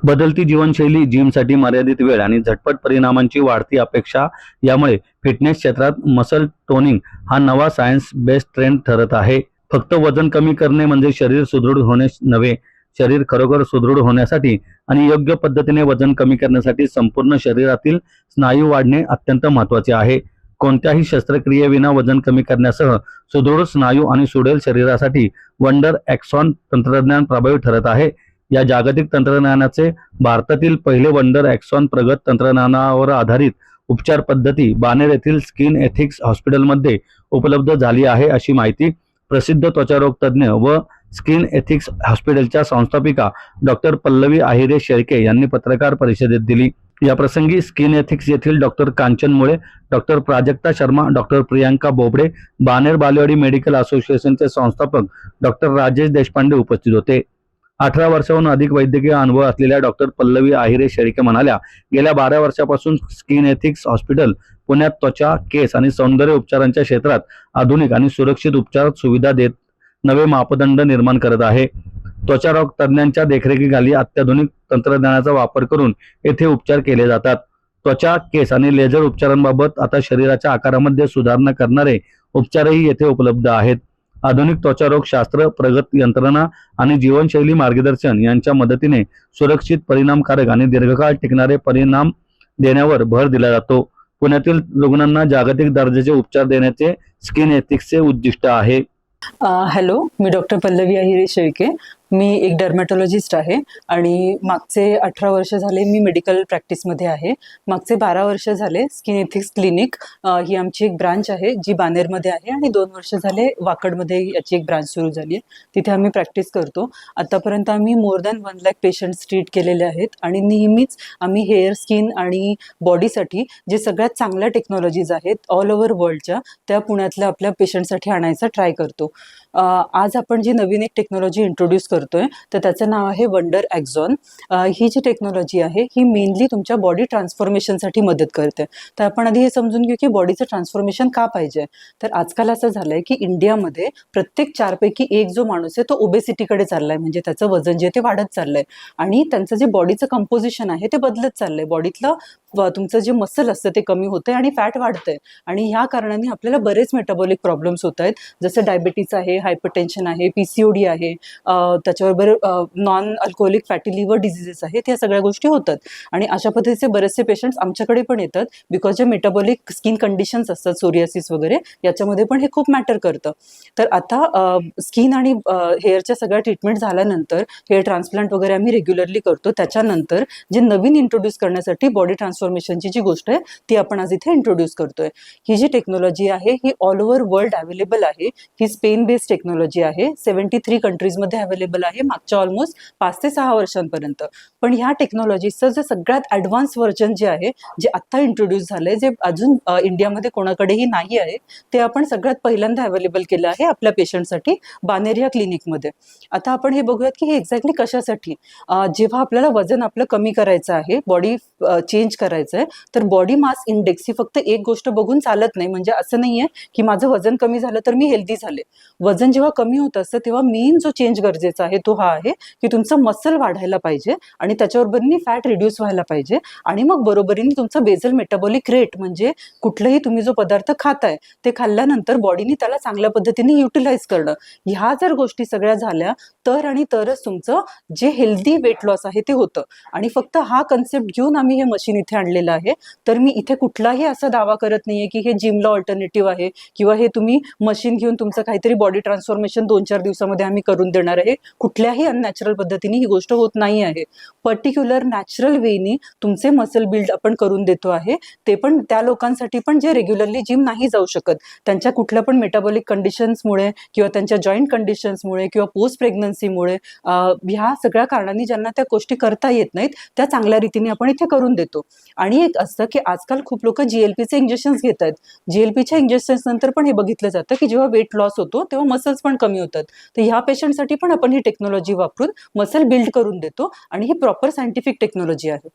बदलती जीवनशैली, जिमसाठी मर्यादित वेळ आणि झटपट परिणामांची वाढती अपेक्षा यामुळे फिटनेस क्षेत्रात मसल टोनिंग हा नवा सायन्स बेस्ड ट्रेंड ठरत आहे. फक्त वजन कमी करणे म्हणजे शरीर सुदृढ होणे नव्हे. शरीर खरोखर सुदृढ होण्यासाठी आणि योग्य पद्धतीने वजन कमी करण्यासाठी संपूर्ण शरीरातील स्नायू वाढणे अत्यंत महत्त्वाचे आहे. कोणत्याही शस्त्रक्रियेविना वजन कमी करण्यासह सुदृढ स्नायू आणि सुडेल शरीरासाठी वंडर एक्सॉन तंत्रज्ञान प्रभावी ठरत आहे. या जागतिक तंत्रज्ञानाचे भारतातील पहिले वंडर एक्सॉन प्रगत तंत्रज्ञानावर आधारित उपचार पद्धती बानेर येथील स्किन एथिक्स हॉस्पिटलमध्ये उपलब्ध झाली आहे, अशी माहिती प्रसिद्ध त्वचारोग तज्ज्ञ व स्किन एथिक्स हॉस्पिटलच्या संस्थापिका डॉक्टर पल्लवी आहिरे शेळके यांनी पत्रकार परिषदेत दिली. या प्रसंगी स्किन एथिक्स येथील डॉक्टर कांचन मुळे, doctor Prajakta Sharma, doctor Priyanka Bobde, Baner Balewadi medical असोसिएशनचे संस्थापक डॉक्टर राजेश देशपांडे उपस्थित होते. 18 वर्षांहून अधिक वैद्यकीय अनुभव असलेल्या डॉक्टर पल्लवी आहिरे शेळके म्हणाल्या, गेल्या 12 वर्षापासून स्किन एथिक्स हॉस्पिटल पुण्यात त्वचा, केस आणि सौंदर्य उपचारांच्या क्षेत्रात आधुनिक आणि सुरक्षित उपचार सुविधा देत नवे मापदंड निर्माण करत आहे. त्वचारोग तज्ज्ञांच्या देखरेखीखाली अत्याधुनिक तंत्रज्ञानाचा वापर करून येथे उपचार केले जातात. त्वचा, केस आणि लेझर उपचारांबाबत आता शरीराच्या आकारामध्ये सुधारणा करणारे उपचारही येथे उपलब्ध आहेत. आधुनिक त्वचारोग शास्त्र, प्रगत यंत्रणा आणि जीवनशैली मार्गदर्शन यांच्या मदतीने सुरक्षित, परिणामकारक आणि दीर्घकाळ टिकणारे परिणाम देण्यावर भर दिला जातो. पुण्यातील रुग्णांना जागतिक दर्जाचे उपचार देण्याचे स्किन एथिक्सचे उद्दिष्ट आहे. हॅलो, मी डॉक्टर पल्लवी आहिरे शेळके. मी एक डर्मॅटॉलॉजिस्ट आहे आणि मागचे 18 वर्ष झाले मी मेडिकल प्रॅक्टिसमध्ये आहे. मागचे 12 वर्ष झाले स्किन एथिक्स क्लिनिक ही आमची एक ब्रांच आहे जी बानेरमध्ये आहे आणि 2 वर्ष झाले वाकडमध्ये याची एक ब्रांच सुरू झाली आहे. तिथे आम्ही प्रॅक्टिस करतो. आतापर्यंत आम्ही more than 1 lakh patients treat केलेले आहेत आणि नेहमीच आम्ही हेअर, स्किन आणि बॉडीसाठी जे सगळ्यात चांगल्या टेक्नॉलॉजीज आहेत ऑल ओव्हर वर्ल्डच्या, त्या पुण्यातल्या आपल्या पेशंटसाठी आणायचा ट्राय करतो. आज आपण जी नवीन एक टेक्नॉलॉजी इंट्रोड्यूस करतोय तर त्याचं नाव आहे वंडर एक्झॉन. ही जी टेक्नॉलॉजी आहे ही मेनली तुमच्या बॉडी ट्रान्सफॉर्मेशनसाठी मदत करते. तर आपण आधी हे समजून घेऊ की बॉडीचं ट्रान्सफॉर्मेशन का पाहिजे. तर आजकाल असं झालंय की इंडियामध्ये प्रत्येक 4 पैकी 1 जो माणूस आहे तो ओबेसिटीकडे चाललाय, म्हणजे त्याचं वजन जे ते वाढत चाललंय आणि त्यांचं जे बॉडीचं कंपोजिशन आहे ते बदलत चाललंय. बॉडीतलं तुमचं जे मसल असतं ते कमी होतंय आणि फॅट वाढतंय आणि ह्या कारणाने आपल्याला बरेच मेटाबॉलिक प्रॉब्लेम्स होत आहेत, जसं डायबिटीज आहे, हायपरटेन्शन आहे, PCOD आहे, त्याच्याबरोबर non alcoholic fatty liver diseases आहेत. या सगळ्या गोष्टी होतात आणि अशा पद्धतीचे बरेचसे पेशंट्स आमच्याकडे पण येतात बिकॉज जे मेटाबॉलिक स्किन कंडिशन्स असतात, सोरियासिस वगैरे, याच्यामध्ये पण हे खूप मॅटर करतं. तर आता स्किन आणि हेअरच्या सगळ्या ट्रीटमेंट झाल्यानंतर हेअर ट्रान्सप्लांट वगैरे आम्ही रेग्युलरली करतो. त्याच्यानंतर जे नवीन इंट्रोड्यूस करण्यासाठी बॉडी ट्रान्सफॉर्मेशनची जी गोष्ट आहे ती आपण आज इथे इंट्रोड्यूस करतोय. ही जी टेक्नॉलॉजी आहे ही ऑल ओव्हर वर्ल्ड अवेलेबल आहे. ही स्पेन बेस्ड टेक्नॉलॉजी आहे. 73 कंट्रीजमध्ये अवेलेबल आहे मागच्या ऑलमोस्ट 5 ते 6 वर्षांपर्यंत. पण ह्या टेक्नॉलॉजीचं जे सगळ्यात ॲडव्हान्स व्हर्जन जे आहे, जे आत्ता इंट्रोड्यूस झालंय, जे अजून इंडियामध्ये कोणाकडेही नाही आहे, ते आपण सगळ्यात पहिल्यांदा अवेलेबल केलं आहे आपल्या पेशंटसाठी बानेर या क्लिनिकमध्ये. आता आपण हे बघूयात की हे एक्झॅक्टली कशासाठी. जेव्हा आपल्याला वजन आपलं कमी करायचं आहे, बॉडी चेंज करायचं आहे, तर बॉडी मास इंडेक्स ही फक्त एक गोष्ट बघून चालत नाही. म्हणजे असं नाही आहे की माझं वजन कमी झालं तर मी हेल्दी झाले. वजन जेव्हा कमी होत असतं तेव्हा मेन जो चेंज गरजेचा आहे तो हा आहे की तुमचं मसल वाढायला पाहिजे आणि त्याच्याबरोबरीने फॅट रिड्यूस व्हायला पाहिजे आणि मग बरोबरीने तुमचं बेझल मेटाबॉलिक रेट, म्हणजे कुठलंही तुम्ही जो पदार्थ खाताय ते खाल्ल्यानंतर बॉडीने त्याला चांगल्या पद्धतीने युटिलाइज करणं, ह्या जर गोष्टी सगळ्या झाल्या तर आणि तरच तुमचं जे हेल्दी वेट लॉस आहे ते होतं. आणि फक्त हा कन्सेप्ट घेऊन आम्ही हे मशीन इथे आणलेलं आहे. तर मी इथे कुठलाही असा दावा करत नाहीये की हे जिमला ऑल्टरनेटिव्ह आहे किंवा हे तुम्ही मशीन घेऊन तुमचं काहीतरी बॉडी ट्रान्सफॉर्मेशन 2-4 दिवसामध्ये आम्ही करून देणार आहे. कुठल्याही अननॅचरल पद्धतीने ही गोष्ट होत नाही आहे. पर्टिक्युलर नॅचरल वेनी तुमचे मसल बिल्ड आपण करून देतो आहे. ते पण त्या लोकांसाठी पण जे रेग्युलरली जिम नाही जाऊ शकत, त्यांच्या कुठल्या पण मेटाबॉलिक कंडिशन्समुळे किंवा त्यांच्या जॉईंट कंडिशन्समुळे किंवा पोस्ट प्रेग्नन्सीमुळे ह्या सगळ्या कारणांनी ज्यांना त्या गोष्टी करता येत नाहीत त्या चांगल्या रीतीने आपण इथे करून देतो. आणि एक असतं की आजकाल खूप लोक GLPचे इंजेक्शन्स घेत आहेत. GLPच्या इंजेक्शन्स नंतर पण हे बघितलं जातं की जेव्हा वेट लॉस होतो तेव्हा मसल्स पण कमी होतात. तर ह्या पेशंटसाठी पण आपण ही टेक्नॉलॉजी वापरून मसल बिल्ड करून देतो आणि ही प्रॉपर सायंटिफिक टेक्नॉलॉजी आहे.